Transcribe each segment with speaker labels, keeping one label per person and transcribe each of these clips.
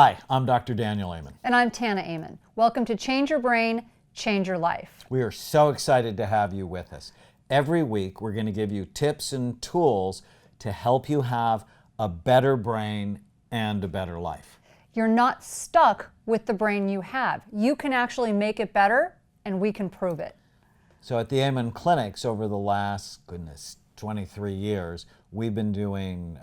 Speaker 1: Hi, I'm Dr. Daniel Amen.
Speaker 2: And I'm Tana Amen. Welcome to Change Your Brain, Change Your Life.
Speaker 1: We are so excited to have you with us. Every week, we're going to give you tips and tools to help you have a better brain and a better life.
Speaker 2: You're not stuck with the brain you have. You can actually make it better, and we can prove it.
Speaker 1: So at the Amen Clinics over the last, 23 years, we've been doing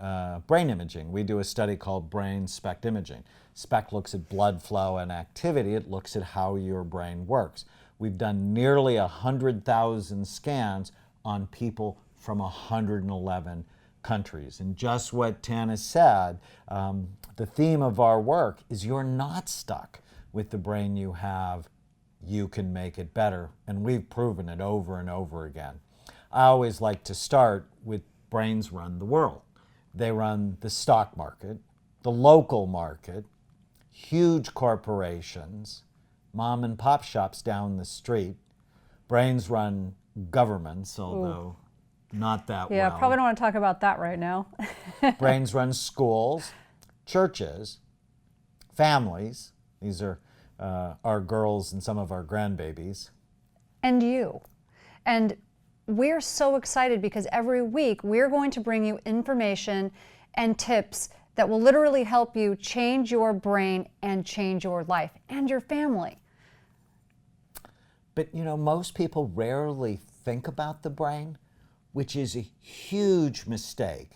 Speaker 1: brain imaging. We do a study called brain SPECT imaging. SPECT looks at blood flow and activity. It looks at how your brain works. We've done nearly 100,000 scans on people from 111 countries. And just what Tana said, the theme of our work is you're not stuck with the brain you have. You can make it better. And we've proven it over and over again. I always like to start with brains run the world. They run the stock market, the local market, huge corporations, mom and pop shops down the street. Brains run governments, although not that well.
Speaker 2: Yeah, probably don't want to talk about that right now.
Speaker 1: Brains run schools, churches, families. These are our girls and some of our grandbabies.
Speaker 2: And you. And we're so excited because every week we're going to bring you information and tips that will literally help you change your brain and change your life and your family.
Speaker 1: But most people rarely think about the brain, which is a huge mistake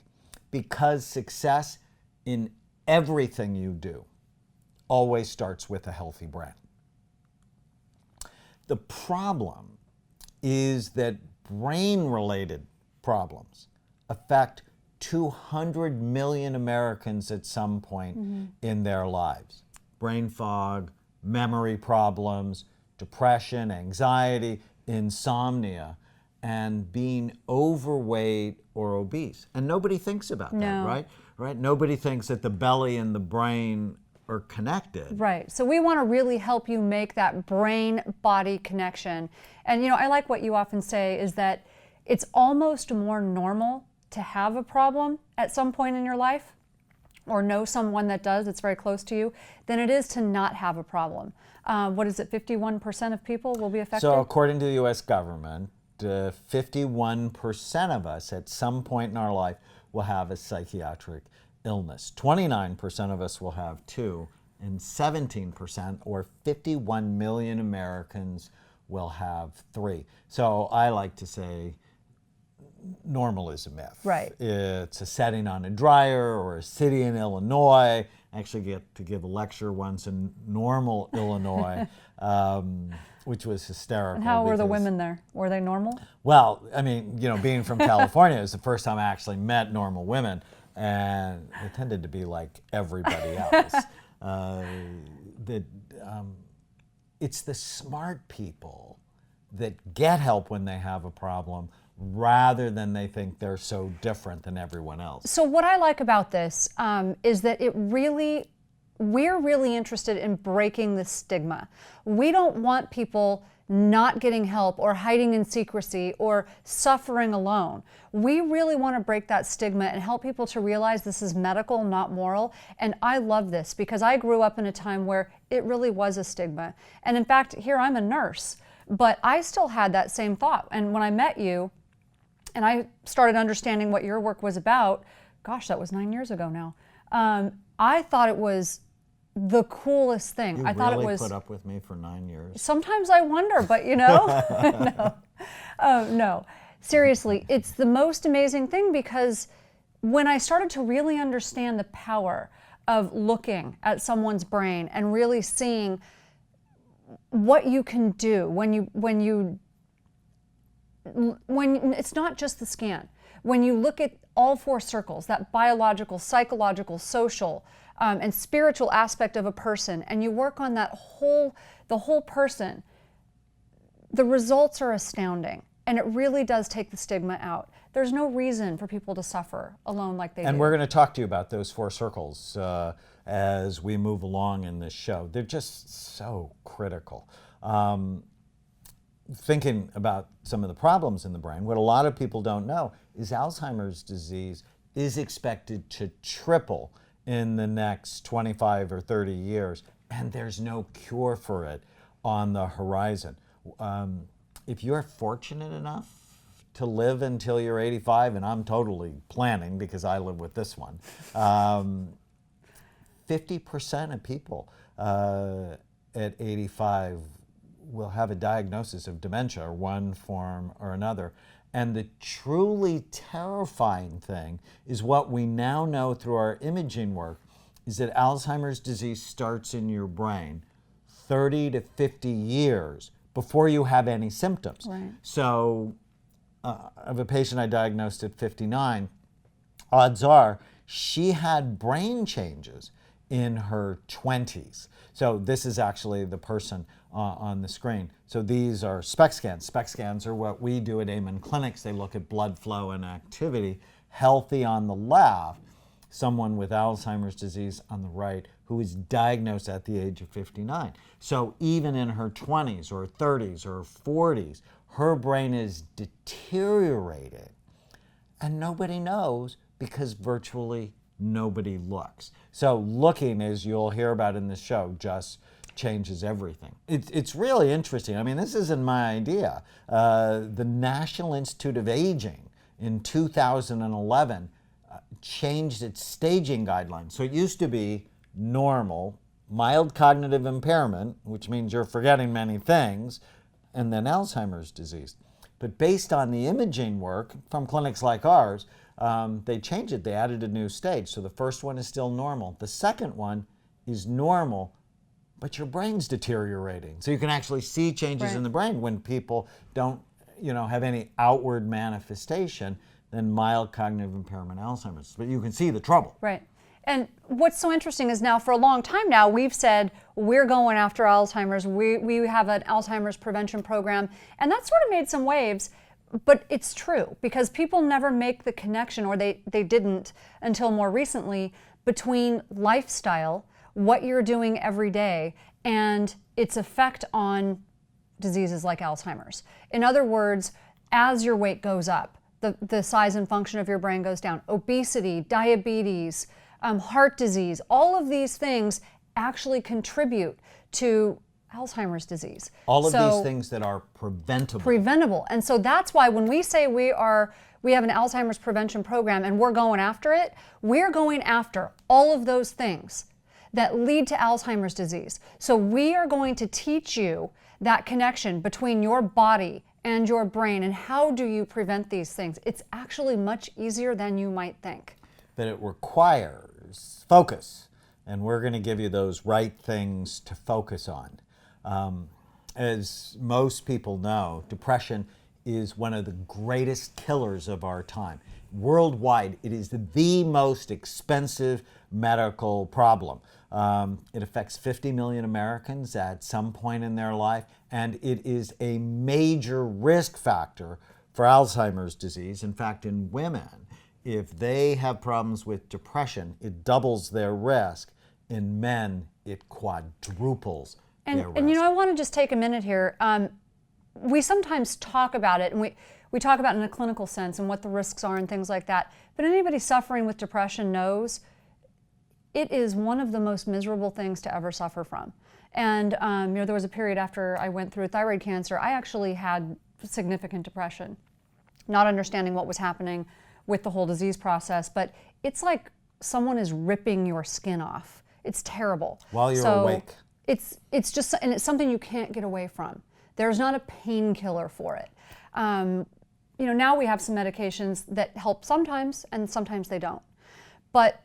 Speaker 1: because success in everything you do always starts with a healthy brain. The problem is that brain-related problems affect 200 million Americans at some point in their lives. Brain fog, memory problems, depression, anxiety, insomnia, and being overweight or obese. And nobody thinks about that, right? Nobody thinks that the belly and the brain are connected.
Speaker 2: Right. So we want to really help you make that brain-body connection. And I like what you often say is that it's almost more normal to have a problem at some point in your life or know someone that does, that's very close to you, than it is to not have a problem. What is it, 51% of people will be affected?
Speaker 1: So according to the U.S. government, 51% of us at some point in our life will have a psychiatric illness. 29% of us will have two, and 17%, or 51 million Americans, will have three. So I like to say normal is a myth.
Speaker 2: Right.
Speaker 1: It's a setting on a dryer or a city in Illinois. I actually get to give a lecture once in Normal, Illinois, which was hysterical.
Speaker 2: And how were the women there? Were they normal?
Speaker 1: Well, being from California, it was the first time I actually met normal women, and they tended to be like everybody else. It's the smart people that get help when they have a problem, rather than they think they're so different than everyone else.
Speaker 2: So what I like about this is that we're really interested in breaking the stigma. We don't want people not getting help or hiding in secrecy or suffering alone. We really want to break that stigma and help people to realize this is medical, not moral. And I love this because I grew up in a time where it really was a stigma. And in fact, here I'm a nurse, but I still had that same thought. And when I met you and I started understanding what your work was about, gosh, that was 9 years ago now. I thought it was the coolest thing. I thought it was.
Speaker 1: Put up with me for 9 years.
Speaker 2: Sometimes I wonder, but no. No. Seriously, it's the most amazing thing because when I started to really understand the power of looking at someone's brain and really seeing what you can do when it's not just the scan. When you look at all four circles, that biological, psychological, social, and spiritual aspect of a person, and you work on the whole person, the results are astounding. And it really does take the stigma out. There's no reason for people to suffer alone like they do.
Speaker 1: And we're going to talk to you about those four circles as we move along in this show. They're just so critical. Thinking about some of the problems in the brain, what a lot of people don't know is Alzheimer's disease is expected to triple in the next 25 or 30 years, and there's no cure for it on the horizon. If you're fortunate enough to live until you're 85, and I'm totally planning because I live with this one, 50% of people at 85 will have a diagnosis of dementia, or one form or another. And the truly terrifying thing is what we now know through our imaging work is that Alzheimer's disease starts in your brain 30 to 50 years before you have any symptoms.
Speaker 2: Right.
Speaker 1: So I have a patient I diagnosed at 59. Odds are she had brain changes in her 20s. So this is actually the person on the screen. So these are SPECT scans. SPECT scans are what we do at Amen clinics. They look at blood flow and activity. Healthy on the left, someone with Alzheimer's disease on the right who was diagnosed at the age of 59. So even in her 20s or 30s or 40s, her brain is deteriorating. And nobody knows because virtually nobody looks. So looking, as you'll hear about in this show, just changes everything. It's really interesting. I mean, this isn't my idea. The National Institute of Aging in 2011 changed its staging guidelines. So it used to be normal, mild cognitive impairment, which means you're forgetting many things, and then Alzheimer's disease. But based on the imaging work from clinics like ours, they changed it. They added a new stage. So the first one is still normal. The second one is normal, but your brain's deteriorating. So you can actually see changes in the brain when people don't, have any outward manifestation, then mild cognitive impairment, Alzheimer's. But you can see the trouble.
Speaker 2: Right. And what's so interesting is now for a long time now, we've said we're going after Alzheimer's. We have an Alzheimer's prevention program, and that sort of made some waves. But it's true because people never make the connection, or they didn't until more recently, between lifestyle, what you're doing every day, and its effect on diseases like Alzheimer's. In other words, as your weight goes up, the size and function of your brain goes down. Obesity, diabetes, heart disease, all of these things actually contribute to Alzheimer's disease.
Speaker 1: All of these things that are preventable.
Speaker 2: Preventable. And so that's why when we say we have an Alzheimer's prevention program and we're going after it, we're going after all of those things that lead to Alzheimer's disease. So we are going to teach you that connection between your body and your brain and how do you prevent these things. It's actually much easier than you might think.
Speaker 1: But it requires focus, and we're going to give you those right things to focus on. As most people know, depression is one of the greatest killers of our time. Worldwide, it is the most expensive medical problem. It affects 50 million Americans at some point in their life, and it is a major risk factor for Alzheimer's disease. In fact, in women, if they have problems with depression, it doubles their risk. In men, it quadruples their risk.
Speaker 2: And I want to just take a minute here. We sometimes talk about it, and we talk about it in a clinical sense and what the risks are and things like that. But anybody suffering with depression knows it is one of the most miserable things to ever suffer from. And there was a period after I went through thyroid cancer, I actually had significant depression, not understanding what was happening with the whole disease process. But it's like someone is ripping your skin off. It's terrible.
Speaker 1: While you're awake.
Speaker 2: It's just, and it's something you can't get away from. There's not a painkiller for it. Now we have some medications that help sometimes, and sometimes they don't. But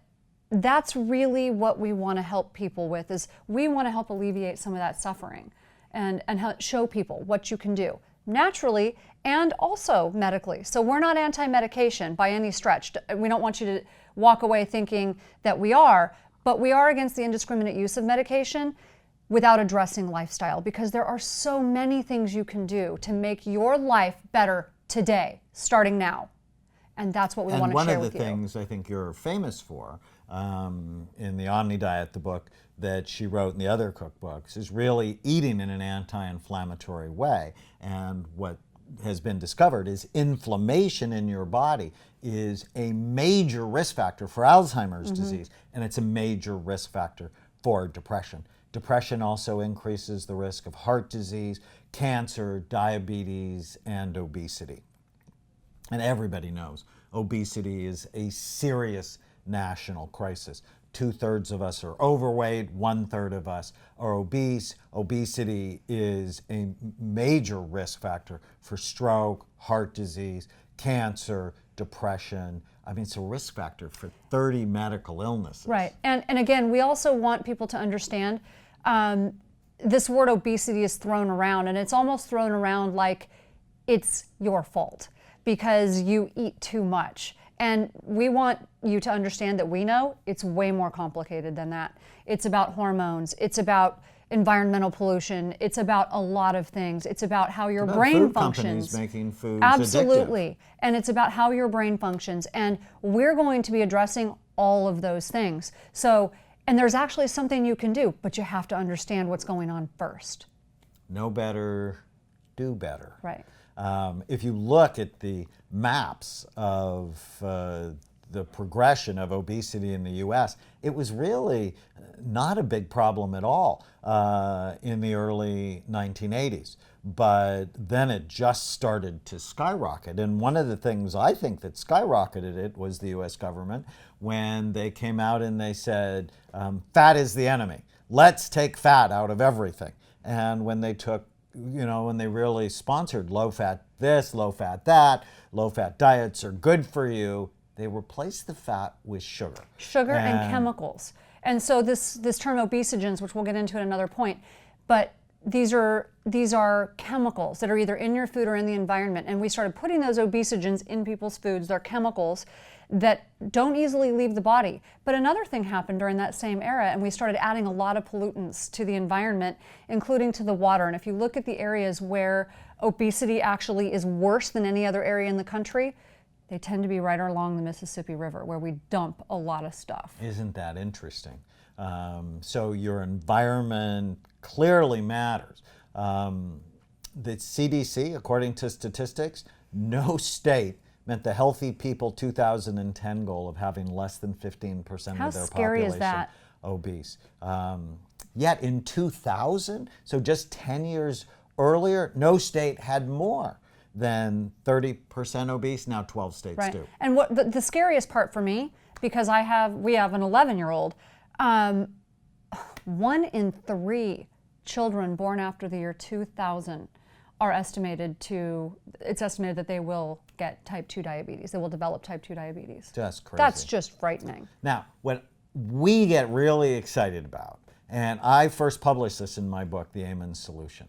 Speaker 2: that's really what we want to help people with, is we want to help alleviate some of that suffering and help show people what you can do naturally and also medically. So we're not anti-medication by any stretch. We don't want you to walk away thinking that we are, but we are against the indiscriminate use of medication without addressing lifestyle, because there are so many things you can do to make your life better today, starting now. And that's what we want to share with you.
Speaker 1: And one of the things I think you're famous for in the Omni Diet, the book that she wrote in the other cookbooks, is really eating in an anti-inflammatory way. And what has been discovered is inflammation in your body is a major risk factor for Alzheimer's disease, and it's a major risk factor for depression. Depression also increases the risk of heart disease, cancer, diabetes, and obesity. And everybody knows obesity is a serious national crisis. 2/3 of us are overweight, 1/3 of us are obese. Obesity is a major risk factor for stroke, heart disease, cancer, depression. I mean, it's a risk factor for 30 medical illnesses.
Speaker 2: Right. And again, we also want people to understand this word obesity is thrown around, and it's almost thrown around like it's your fault because you eat too much. And we want you to understand that we know it's way more complicated than that. It's about hormones. It's about environmental pollution. It's about a lot of things. It's about how your brain
Speaker 1: food
Speaker 2: functions.
Speaker 1: Companies making foods
Speaker 2: Absolutely.
Speaker 1: addictive.
Speaker 2: And it's about how your brain functions. And we're going to be addressing all of those things. So, and there's actually something you can do, but you have to understand what's going on first.
Speaker 1: Know better, do better.
Speaker 2: Right.
Speaker 1: If you look at the maps of the progression of obesity in the U.S., it was really not a big problem at all in the early 1980s. But then it just started to skyrocket. And one of the things I think that skyrocketed it was the U.S. government when they came out and they said, fat is the enemy. Let's take fat out of everything. And when they took when they really sponsored low-fat this, low-fat that, low-fat diets are good for you, they replaced the fat with sugar.
Speaker 2: Sugar and chemicals. And so this term obesogens, which we'll get into at another point, but these are chemicals that are either in your food or in the environment. And we started putting those obesogens in people's foods. They're chemicals that don't easily leave the body. But another thing happened during that same era, and we started adding a lot of pollutants to the environment, including to the water. And if you look at the areas where obesity actually is worse than any other area in the country, they tend to be right along the Mississippi River, where we dump a lot of stuff.
Speaker 1: Isn't that interesting? So your environment clearly matters. The CDC, according to statistics, no state met the Healthy People 2010 goal of having less than 15%
Speaker 2: How
Speaker 1: of their
Speaker 2: scary is
Speaker 1: population
Speaker 2: that?
Speaker 1: obese. Yet in 2000, so just 10 years earlier, no state had more than 30% obese. Now 12 states
Speaker 2: Right.
Speaker 1: do.
Speaker 2: And what the scariest part for me, because we have an 11-year-old, 1 in 3 children born after the year 2000 it's estimated that they will get type 2 diabetes. They will develop type 2 diabetes.
Speaker 1: That's crazy.
Speaker 2: That's just frightening.
Speaker 1: Now, what we get really excited about, and I first published this in my book, The Amen Solution,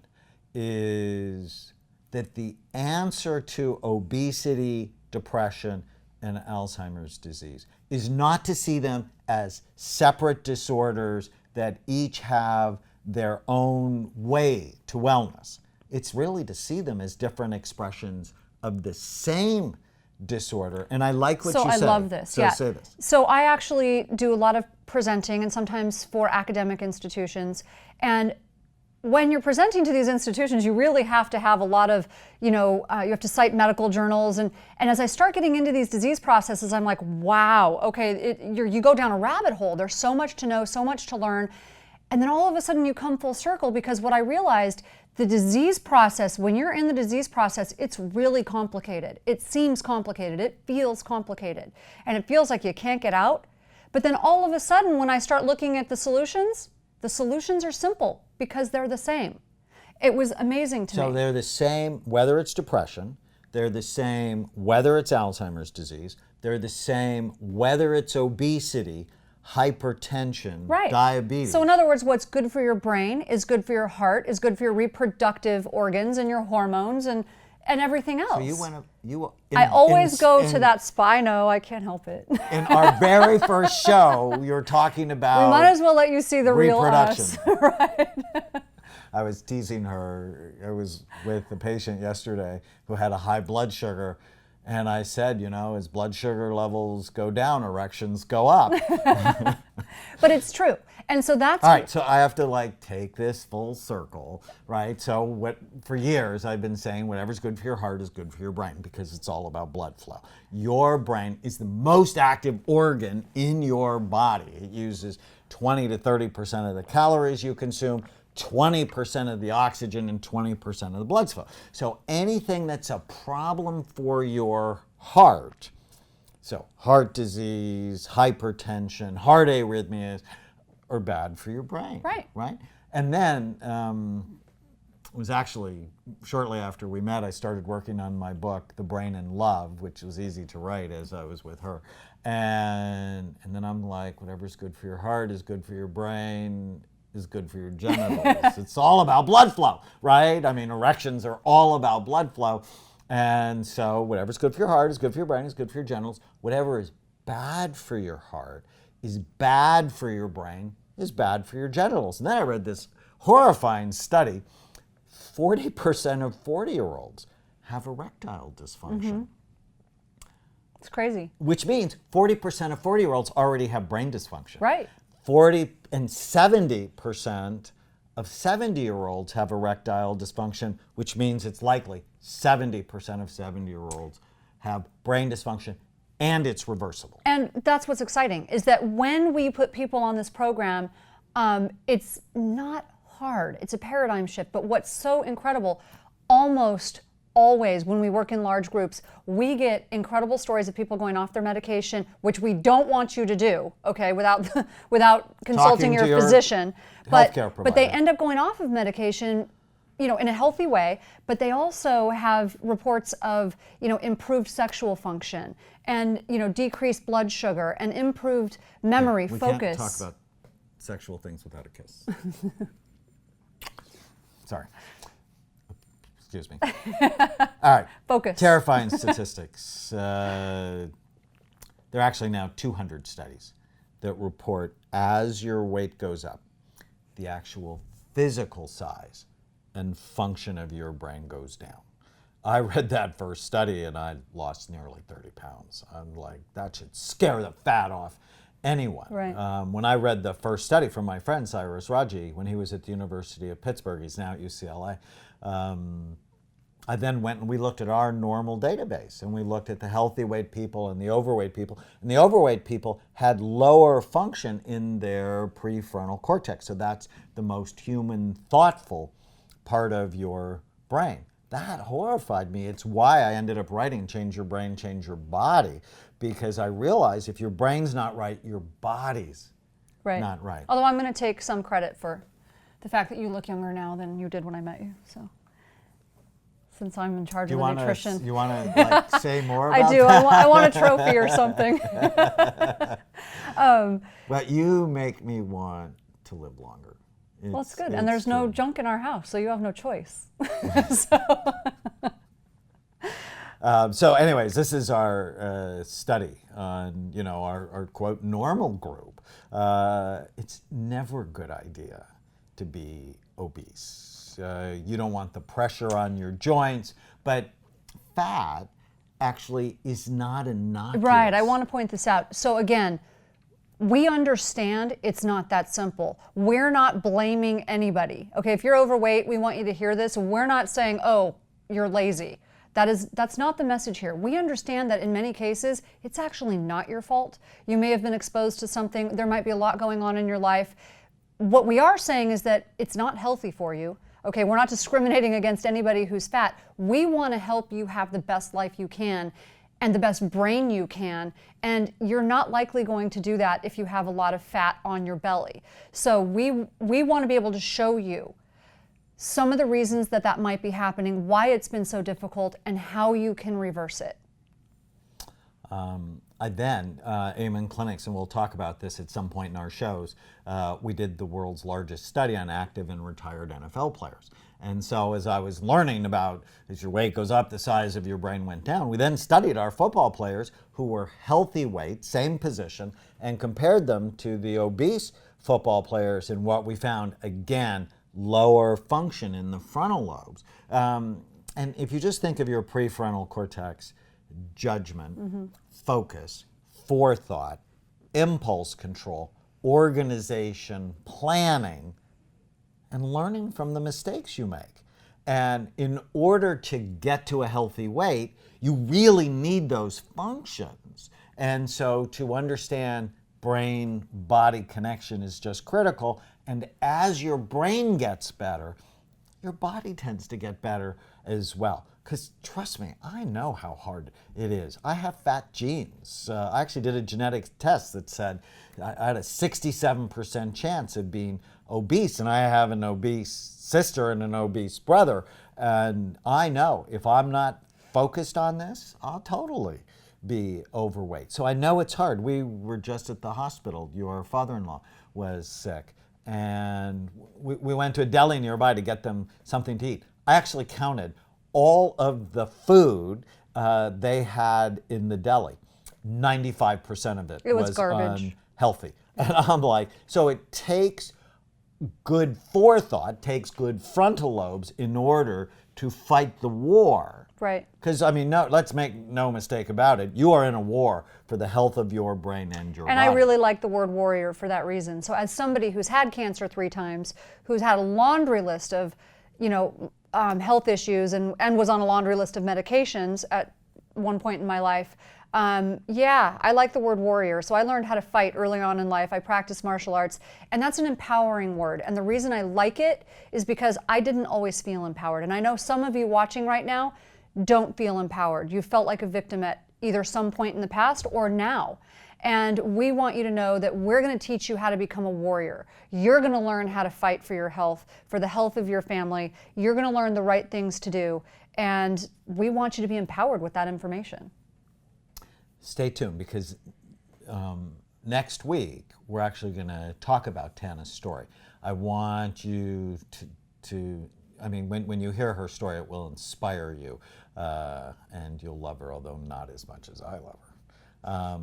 Speaker 1: is that the answer to obesity, depression, and Alzheimer's disease is not to see them as separate disorders that each have their own way to wellness. It's really to see them as different expressions of the same disorder. And I like what you said.
Speaker 2: So I love this.
Speaker 1: So
Speaker 2: yeah.
Speaker 1: say this.
Speaker 2: So I actually do a lot of presenting, and sometimes for academic institutions. And when you're presenting to these institutions, you really have to have a lot of, you have to cite medical journals. And as I start getting into these disease processes, I'm like, wow, okay, you go down a rabbit hole. There's so much to know, so much to learn. And then all of a sudden you come full circle, because what I realized, the disease process, when you're in the disease process, it's really complicated. It seems complicated. It feels complicated. And it feels like you can't get out. But then all of a sudden, when I start looking at the solutions are simple because they're the same. It was amazing to me.
Speaker 1: So they're the same, whether it's depression, they're the same, whether it's Alzheimer's disease, they're the same, whether it's obesity, hypertension,
Speaker 2: right.
Speaker 1: diabetes.
Speaker 2: So in other words, what's good for your brain is good for your heart, is good for your reproductive organs and your hormones and everything else.
Speaker 1: So
Speaker 2: I always go to that spy. No, I can't help it.
Speaker 1: In our very first show, you're talking about
Speaker 2: We might as well let you see the real us. Right.
Speaker 1: I was teasing her. I was with a patient yesterday who had a high blood sugar, And I said, as blood sugar levels go down, erections go up.
Speaker 2: But it's true. And so that's
Speaker 1: all right. So I have to take this full circle, right? So for years I've been saying whatever's good for your heart is good for your brain, because it's all about blood flow. Your brain is the most active organ in your body. It uses 20 to 30% of the calories you consume, 20% of the oxygen, and 20% of the blood flow. So anything that's a problem for your heart, so heart disease, hypertension, heart arrhythmias, are bad for your brain.
Speaker 2: Right.
Speaker 1: And then it was actually shortly after we met, I started working on my book, The Brain in Love, which was easy to write as I was with her. And then I'm like, whatever's good for your heart is good for your brain, is good for your genitals. It's all about blood flow, right? I mean, erections are all about blood flow. And so whatever's good for your heart is good for your brain, is good for your genitals. Whatever is bad for your heart is bad for your brain, is bad for your genitals. And then I read this horrifying study. 40% of 40-year-olds have erectile dysfunction.
Speaker 2: It's crazy.
Speaker 1: Which means 40% of 40-year-olds already have brain dysfunction.
Speaker 2: Right.
Speaker 1: 40 and 70% of 70-year-olds have erectile dysfunction, which means it's likely 70% of 70-year-olds have brain dysfunction, and it's reversible.
Speaker 2: And that's what's exciting, is that when we put people on this program, it's not hard. It's a paradigm shift. But what's so incredible, almost always when we work in large groups, we get incredible stories of people going off their medication, which we don't want you to do, okay, without consulting your physician. But they end up going off of medication, in a healthy way, but they also have reports of, improved sexual function and, decreased blood sugar and improved memory, focus.
Speaker 1: We can't talk about sexual things without a kiss. Sorry. Excuse me. All right.
Speaker 2: Focus.
Speaker 1: Terrifying statistics. There are actually now 200 studies that report as your weight goes up, the actual physical size and function of your brain goes down. I read that first study and I lost nearly 30 pounds. I'm like, that should scare the fat off anyone.
Speaker 2: Right.
Speaker 1: When I read the first study from my friend Cyrus Raji when he was at the University of Pittsburgh, he's now at UCLA, I then went and we looked at our normal database and we looked at the healthy weight people and the overweight people. And the overweight people had lower function in their prefrontal cortex. So that's the most human, thoughtful part of your brain. That horrified me. It's why I ended up writing Change Your Brain, Change Your Body, because I realized if your brain's not right, your body's not right.
Speaker 2: Although I'm going to take some credit for the fact that you look younger now than you did when I met you. So, since I'm in charge of the nutrition.
Speaker 1: You want to say more about
Speaker 2: I do.
Speaker 1: that?
Speaker 2: I want a trophy or something.
Speaker 1: But you make me want to live longer.
Speaker 2: Well, it's good. And there's no junk in our house, so you have no choice.
Speaker 1: So anyways, this is our study on, our quote normal group. It's never a good idea to be obese. You don't want the pressure on your joints, but fat actually is not innocuous.
Speaker 2: Right, I want to point this out. So again, we understand it's not that simple. We're not blaming anybody. Okay, if you're overweight, we want you to hear this. We're not saying, oh, you're lazy. That's not the message here. We understand that in many cases, it's actually not your fault. You may have been exposed to something. There might be a lot going on in your life. What we are saying is that it's not healthy for you. Okay, we're not discriminating against anybody who's fat. We want to help you have the best life you can and the best brain you can. And you're not likely going to do that if you have a lot of fat on your belly. So we want to be able to show you some of the reasons that might be happening, why it's been so difficult, and how you can reverse it.
Speaker 1: I then aim in clinics, and we'll talk about this at some point in our shows, we did the world's largest study on active and retired NFL players. And so as I was learning about as your weight goes up, the size of your brain went down, we then studied our football players who were healthy weight, same position, and compared them to the obese football players. And what we found, again, lower function in the frontal lobes. And if you just think of your prefrontal cortex, judgment, focus, forethought, impulse control, organization, planning, and learning from the mistakes you make. And in order to get to a healthy weight, you really need those functions. And so to understand brain-body connection is just critical. And as your brain gets better, your body tends to get better as well. Because trust me, I know how hard it is. I have fat genes. I actually did a genetic test that said I had a 67% chance of being obese, and I have an obese sister and an obese brother. And I know if I'm not focused on this, I'll totally be overweight. So I know it's hard. We were just at the hospital. Your father-in-law was sick, and we went to a deli nearby to get them something to eat. I actually counted all of the food they had in the deli. 95% of it was
Speaker 2: garbage.
Speaker 1: Unhealthy. And I'm like, so it takes good forethought, takes good frontal lobes in order to fight the war.
Speaker 2: Right.
Speaker 1: Because, I mean, no, let's make no mistake about it. You are in a war for the health of your brain and your body.
Speaker 2: And I really like the word warrior for that reason. So as somebody who's had cancer 3 times, who's had a laundry list of, health issues and was on a laundry list of medications at one point in my life, I like the word warrior. So I learned how to fight early on in life. I practiced martial arts, and that's an empowering word. And the reason I like it is because I didn't always feel empowered. And I know some of you watching right now don't feel empowered. You felt like a victim at either some point in the past or now. And we want you to know that we're going to teach you how to become a warrior. You're going to learn how to fight for your health, for the health of your family. You're going to learn the right things to do. And we want you to be empowered with that information.
Speaker 1: Stay tuned, because next week we're actually going to talk about Tana's story. I want you when you hear her story, it will inspire you, and you'll love her, although not as much as I love her.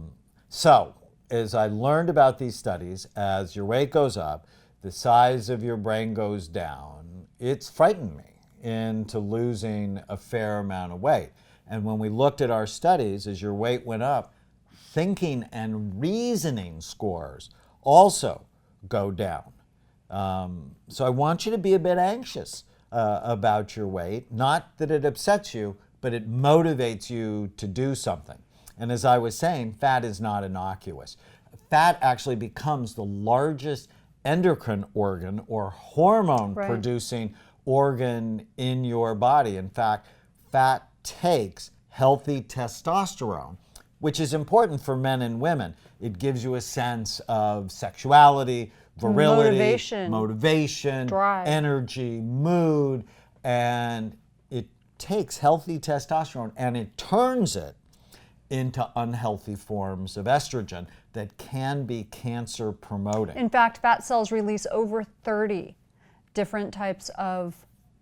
Speaker 1: So, as I learned about these studies, as your weight goes up, the size of your brain goes down, it's frightened me into losing a fair amount of weight. And when we looked at our studies, as your weight went up, thinking and reasoning scores also go down. So I want you to be a bit anxious about your weight. Not that it upsets you, but it motivates you to do something. And as I was saying, fat is not innocuous. Fat actually becomes the largest endocrine organ or hormone producing organ in your body. In fact, fat takes healthy testosterone, which is important for men and women. It gives you a sense of sexuality, virility, motivation,
Speaker 2: drive,
Speaker 1: energy, mood, and it takes healthy testosterone and it turns it into unhealthy forms of estrogen that can be cancer promoting.
Speaker 2: In fact, fat cells release over 30 different types of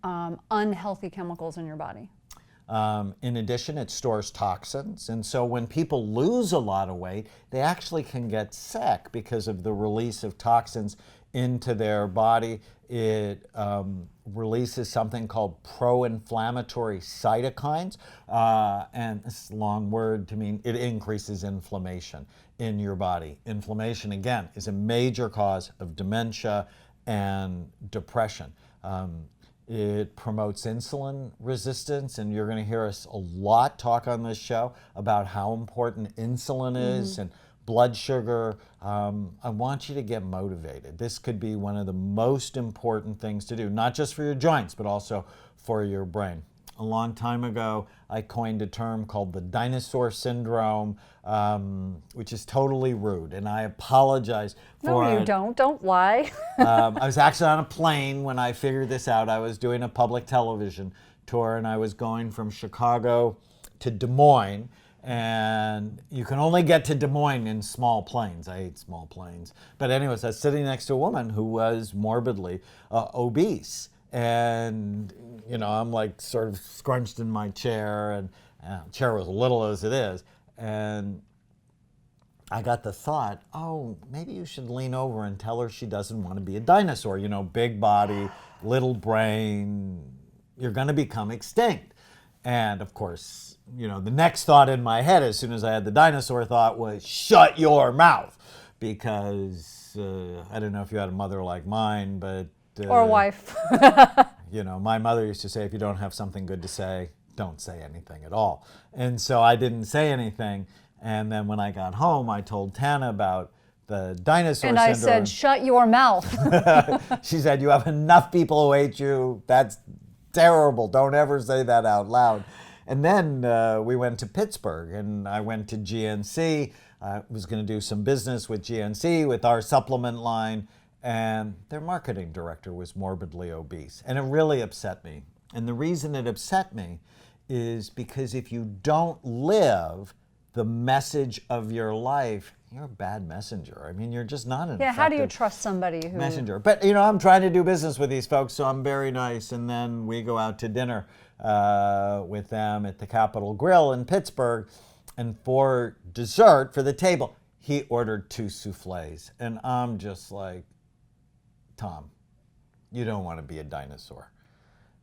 Speaker 2: unhealthy chemicals in your body.
Speaker 1: In addition, it stores toxins, and so when people lose a lot of weight, they actually can get sick because of the release of toxins into their body. It releases something called pro-inflammatory cytokines, and it's a long word to mean it increases inflammation in your body. Inflammation, again, is a major cause of dementia and depression. It promotes insulin resistance, and you're going to hear us a lot talk on this show about how important insulin is and blood sugar. I want you to get motivated. This could be one of the most important things to do, not just for your joints, but also for your brain. A long time ago, I coined a term called the Dinosaur Syndrome, which is totally rude, and I apologize for it.
Speaker 2: No, you don't. Don't lie.
Speaker 1: I was actually on a plane when I figured this out. I was doing a public television tour, and I was going from Chicago to Des Moines, and you can only get to Des Moines in small planes. I hate small planes. But anyways, I was sitting next to a woman who was morbidly obese. And, I'm like sort of scrunched in my chair, and the chair was little as it is. And I got the thought, oh, maybe you should lean over and tell her she doesn't want to be a dinosaur. Big body, little brain, you're going to become extinct. And of course, the next thought in my head as soon as I had the dinosaur thought was, shut your mouth. Because I don't know if you had a mother like mine, but...
Speaker 2: or a wife.
Speaker 1: My mother used to say, if you don't have something good to say, don't say anything at all. And so I didn't say anything. And then when I got home, I told Tana about the dinosaur syndrome.
Speaker 2: And I said, shut your mouth.
Speaker 1: She said, you have enough people who hate you. That's terrible. Don't ever say that out loud. And then we went to Pittsburgh, and I went to GNC. I was going to do some business with GNC with our supplement line, and their marketing director was morbidly obese. And it really upset me. And the reason it upset me is because if you don't live the message of your life, you're a bad messenger. I mean, you're just not an
Speaker 2: Yeah, how do you
Speaker 1: effective
Speaker 2: trust somebody who...
Speaker 1: messenger? But, I'm trying to do business with these folks, so I'm very nice. And then we go out to dinner with them at the Capitol Grill in Pittsburgh. And for dessert, for the table, he ordered 2 souffles. And I'm just like, Tom, you don't want to be a dinosaur.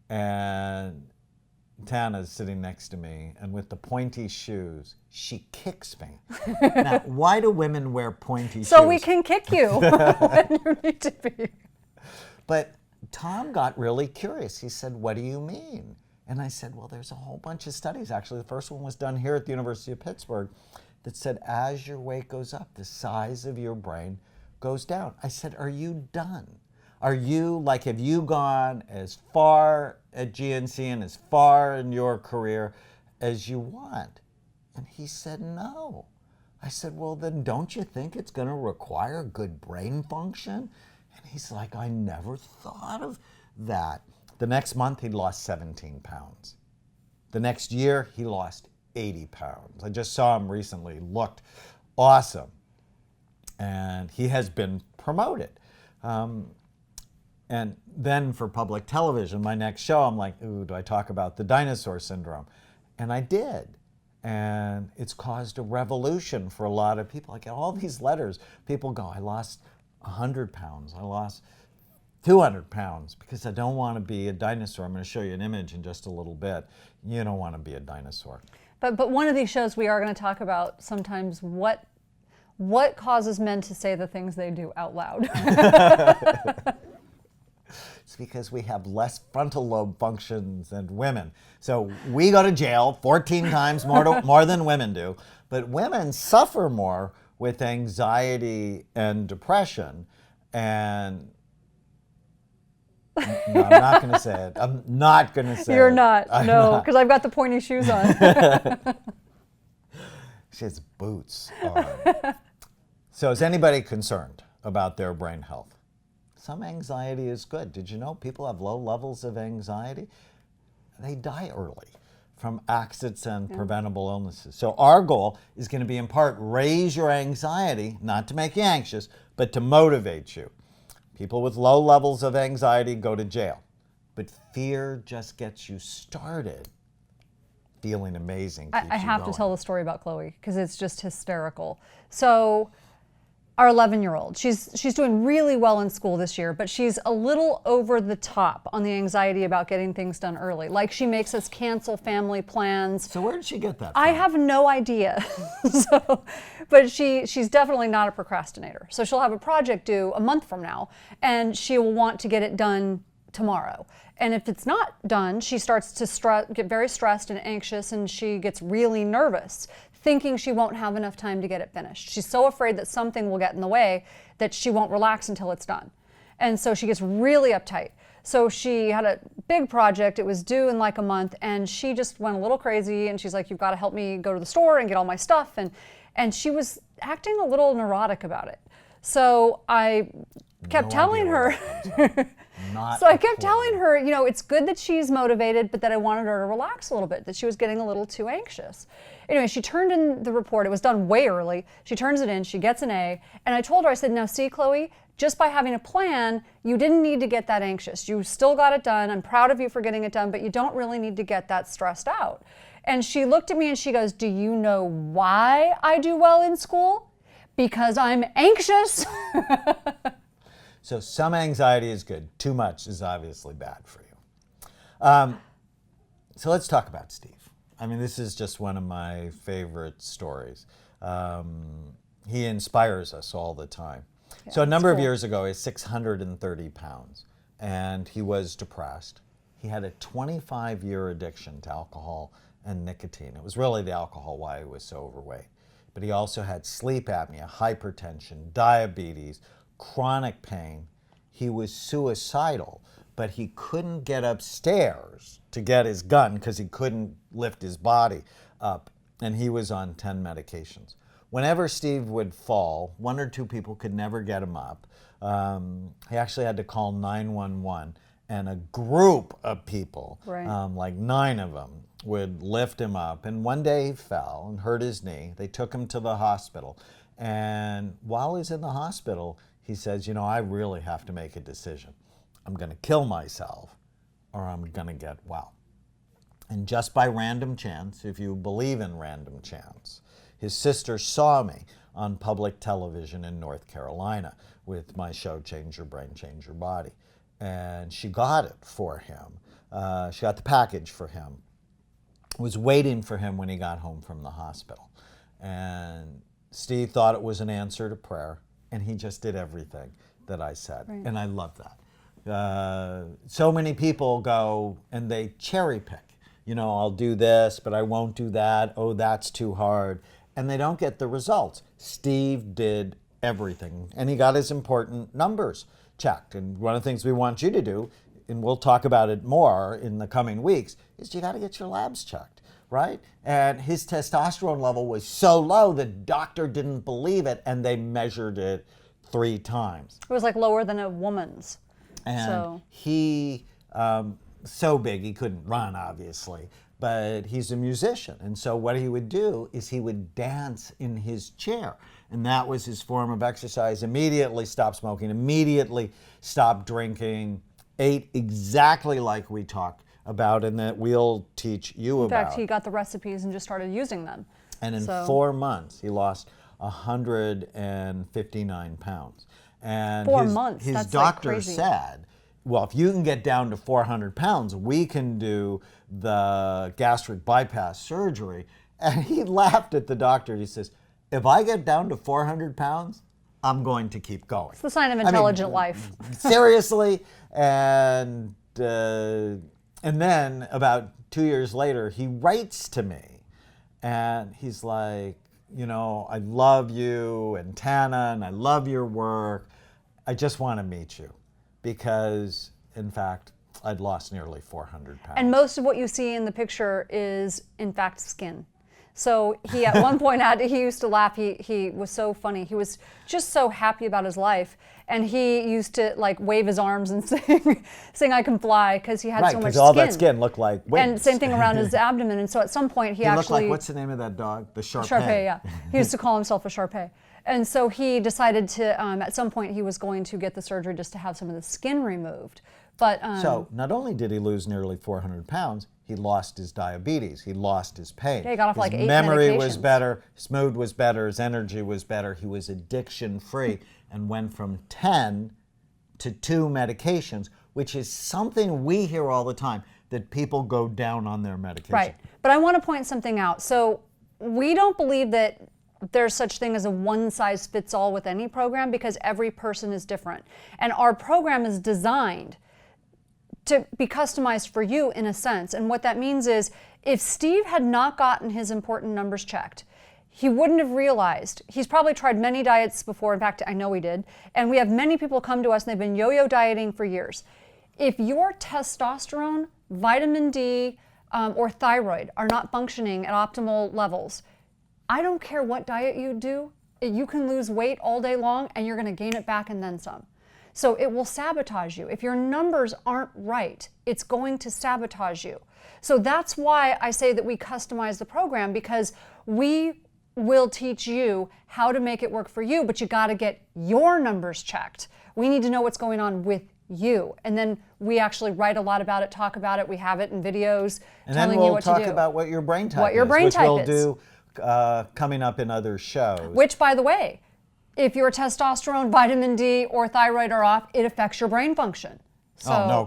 Speaker 1: And Tana's sitting next to me, and with the pointy shoes, she kicks me. Now, why do women wear pointy shoes?
Speaker 2: So we can kick you when you need to be.
Speaker 1: But Tom got really curious. He said, what do you mean? And I said, well, there's a whole bunch of studies. Actually, the first one was done here at the University of Pittsburgh that said as your weight goes up, the size of your brain goes down. I said, are you done? Have you gone as far at GNC and as far in your career as you want? And he said, no. I said, well, then don't you think it's going to require good brain function? And he's like, I never thought of that. The next month, he lost 17 pounds. The next year, he lost 80 pounds. I just saw him recently, looked awesome. And he has been promoted. And then for public television, my next show, I'm like, ooh, do I talk about the Dinosaur Syndrome? And I did. And it's caused a revolution for a lot of people. I get all these letters. People go, I lost 100 pounds. I lost 200 pounds because I don't want to be a dinosaur. I'm going to show you an image in just a little bit. You don't want to be a dinosaur.
Speaker 2: But one of these shows we are going to talk about sometimes what causes men to say the things they do out loud.
Speaker 1: It's because we have less frontal lobe functions than women. So we go to jail 14 times more than women do. But women suffer more with anxiety and depression. And no, I'm not going to say it. I'm not going to say
Speaker 2: You're
Speaker 1: it.
Speaker 2: not.
Speaker 1: I'm
Speaker 2: No, because I've got the pointy shoes on.
Speaker 1: She has boots on. So is anybody concerned about their brain health? Some anxiety is good. Did you know people have low levels of anxiety? They die early from accidents and preventable illnesses. So our goal is going to be in part raise your anxiety, not to make you anxious, but to motivate you. People with low levels of anxiety go to jail, but fear just gets you started. Feeling amazing.
Speaker 2: I have to tell the story about Chloe because it's just hysterical. So our 11-year-old, she's doing really well in school this year, but she's a little over the top on the anxiety about getting things done early. Like she makes us cancel family plans.
Speaker 1: So where did she get that from?
Speaker 2: I have no idea. But she's definitely not a procrastinator. So she'll have a project due a month from now, and she will want to get it done tomorrow. And if it's not done, she starts to get very stressed and anxious, and she gets really nervous, thinking she won't have enough time to get it finished. She's so afraid that something will get in the way that she won't relax until it's done. And so she gets really uptight. So she had a big project, it was due in like a month, and she just went a little crazy, and she's like, you've got to help me go to the store and get all my stuff. And she was acting a little neurotic about it. So I kept telling her, I kept telling her, it's good that she's motivated, but that I wanted her to relax a little bit, that she was getting a little too anxious. Anyway, she turned in the report. It was done way early. She turns it in, she gets an A. And I told her, I said, now see, Chloe, just by having a plan, you didn't need to get that anxious. You still got it done. I'm proud of you for getting it done, but you don't really need to get that stressed out. And she looked at me and she goes, do you know why I do well in school? Because I'm anxious.
Speaker 1: So some anxiety is good. Too much is obviously bad for you. So let's talk about Steve. I mean, this is just one of my favorite stories. He inspires us all the time.
Speaker 2: Yeah,
Speaker 1: so a number of
Speaker 2: cool.
Speaker 1: years ago, he's 630 pounds, and he was depressed. He had a 25-year addiction to alcohol and nicotine. It was really the alcohol why he was so overweight. But he also had sleep apnea, hypertension, diabetes, chronic pain. He was suicidal, but he couldn't get upstairs to get his gun because he couldn't lift his body up, and he was on 10 medications. Whenever Steve would fall, one or two people could never get him up. He actually had to call 911, and a group of people,
Speaker 2: Right.
Speaker 1: like 9 of them, would lift him up. And one day he fell and hurt his knee. They took him to the hospital. And while he's in the hospital, he says, you know, I really have to make a decision. I'm going to kill myself or I'm going to get well. And just by random chance, if you believe in random chance, his sister saw me on public television in North Carolina with my show, Change Your Brain, Change Your Body. And she got it for him. She got the package for him. Was waiting for him when he got home from the hospital. And Steve thought it was an answer to prayer, and he just did everything that I said.
Speaker 2: Right.
Speaker 1: And I love that. So many people go and they cherry pick. You know, I'll do this, but I won't do that. Oh, that's too hard. And they don't get the results. Steve did everything, and he got his important numbers checked. And one of the things we want you to do, and we'll talk about it more in the coming weeks, is you got to get your labs checked, right? And his testosterone level was so low, the doctor didn't believe it, and they measured it 3 times.
Speaker 2: It was like lower than a woman's.
Speaker 1: And
Speaker 2: So
Speaker 1: he, so big, he couldn't run, obviously, but he's a musician. And so what he would do is he would dance in his chair. And that was his form of exercise. Immediately stopped smoking, immediately stopped drinking, ate exactly like we talked about and that we'll teach you
Speaker 2: in
Speaker 1: about.
Speaker 2: fact, he got the recipes and just started using them.
Speaker 1: And in
Speaker 2: So-
Speaker 1: 4 months, he lost 159 pounds. And
Speaker 2: 4
Speaker 1: his,
Speaker 2: months?
Speaker 1: his
Speaker 2: That's, like,
Speaker 1: doctor
Speaker 2: crazy.
Speaker 1: said, well, if you can get down to 400 pounds, we can do the gastric bypass surgery. And he laughed at the doctor. He says, if I get down to 400 pounds, I'm going to keep going.
Speaker 2: It's the sign of intelligent life.
Speaker 1: Seriously. And then about 2 years later, he writes to me and he's like, you know, I love you and Tana, and I love your work. I just want to meet you because, in fact, I'd lost nearly 400 pounds.
Speaker 2: And most of what you see in the picture is, in fact, skin. So he, at one point, he used to laugh. He was so funny. He was just so happy about his life. And he used to like wave his arms and sing I Can Fly because he had
Speaker 1: right,
Speaker 2: so much
Speaker 1: because all
Speaker 2: skin.
Speaker 1: that skin looked like wings.
Speaker 2: And same thing around his abdomen. And so at some point he
Speaker 1: looked
Speaker 2: actually...
Speaker 1: like, what's the name of that dog? The Shar-Pei.
Speaker 2: Shar-Pei, yeah. He used to call himself a Shar-Pei. And so he decided to, at some point he was going to get the surgery just to have some of the skin removed. But
Speaker 1: So not only did he lose nearly 400 pounds, he lost his diabetes, he lost his pain.
Speaker 2: Yeah, he got off
Speaker 1: his
Speaker 2: like 8
Speaker 1: memory was
Speaker 2: medications.
Speaker 1: better, his mood was better, his energy was better, he was addiction free and went from 10 to 2 medications, which is something we hear all the time, that people go down on their medication.
Speaker 2: Right. But I want to point something out. So we don't believe that there's such thing as a one size fits all with any program because every person is different. And our program is designed to be customized for you in a sense. And what that means is if Steve had not gotten his important numbers checked, he wouldn't have realized. He's probably tried many diets before. In fact, I know he did. And we have many people come to us and they've been yo-yo dieting for years. If your testosterone, vitamin D, or thyroid are not functioning at optimal levels, I don't care what diet you do, you can lose weight all day long and you're gonna gain it back and then some. So it will sabotage you. If your numbers aren't right, it's going to sabotage you. So that's why I say that we customize the program, because we will teach you how to make it work for you, but you gotta get your numbers checked. We need to know what's going on with you. And then we actually write a lot about it, talk about it. We have it in videos
Speaker 1: And
Speaker 2: telling
Speaker 1: then we'll
Speaker 2: you what to
Speaker 1: talk
Speaker 2: do.
Speaker 1: about what your brain type
Speaker 2: What your
Speaker 1: is,
Speaker 2: brain
Speaker 1: which
Speaker 2: type
Speaker 1: we'll
Speaker 2: is.
Speaker 1: do coming up in other shows.
Speaker 2: Which, by the way, if your testosterone, vitamin D, or thyroid are off, it affects your brain function. So,
Speaker 1: Oh, no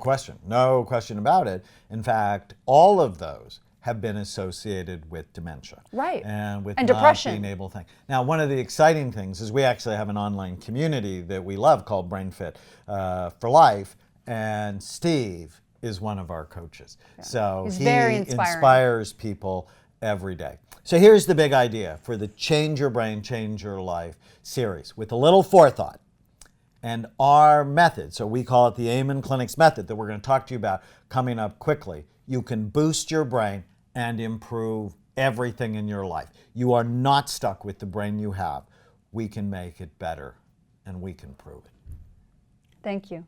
Speaker 1: question about it. In fact, all of those have been associated with dementia.
Speaker 2: Right.
Speaker 1: And with
Speaker 2: And
Speaker 1: not
Speaker 2: depression.
Speaker 1: being able to think. Now, one of the exciting things is we actually have an online community that we love called Brain Fit for Life, and Steve is one of our coaches. So
Speaker 2: He's
Speaker 1: he
Speaker 2: very inspiring.
Speaker 1: inspires people every day. So here's the big idea for the Change Your Brain, Change Your Life series with a little forethought. And our method, so we call it the Amen Clinics method that we're going to talk to you about coming up quickly. You can boost your brain and improve everything in your life. You are not stuck with the brain you have. We can make it better, and we can prove it.
Speaker 2: Thank you.